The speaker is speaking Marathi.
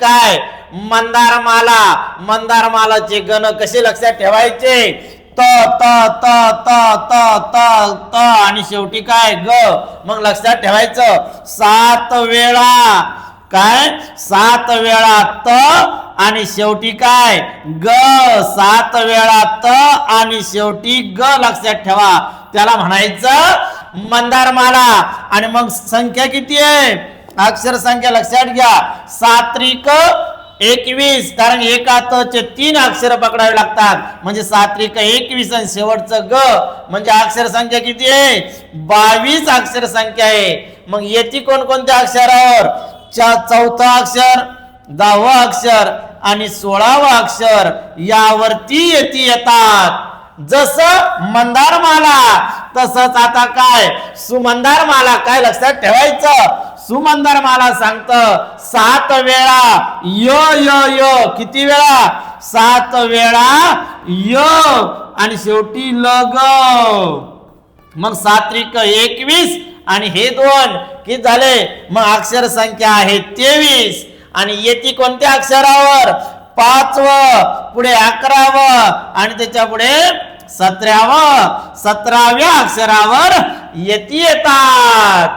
काय मंदारमाला, मंदारमालाचे गण कसे लक्षात ठेवायचे? त त त त त त त आणि शेवटी काय ग. मग लक्षात ठेवायचं 7 वेळा काय 7 वेळा त आणि शेवटी काय ग. 7 वेळा त आणि शेवटी ग लक्षात ठेवा. त्याला म्हणायचं मंदारमाला. आणि मग संख्या किती आहे? अक्षर संख्या लक्षात घ्या 7 त्रिक 21, कारण एकातचे 3 अक्षर पकडावे लागतात. म्हणजे 7 त्रिक 21 आणि शेवटचं ग म्हणजे अक्षर संख्या किती आहे? 22 अक्षर संख्या आहे. मग येती कोणकोणत्या अक्षरावर? 4थं अक्षर, 10वं अक्षर आणि 16वं अक्षर यावरती येतात. जसं मंदारमाला तसंच आता काय सुमंदारमाला. काय लक्षात ठेवायचं? सुमंदारमाला सांगतं 7 वेळा य य य. किती वेळा? 7 वेळा य आणि शेवटी ल ग. मग 7 त्रिक 21 आणि हे 2 किती झाले? मग अक्षर संख्या आहे 23. आणि येती कोणत्या अक्षरावर? 5वं, पुढे 11वं आणि त्याच्या पुढे 17व्या अक्षरावर येतात.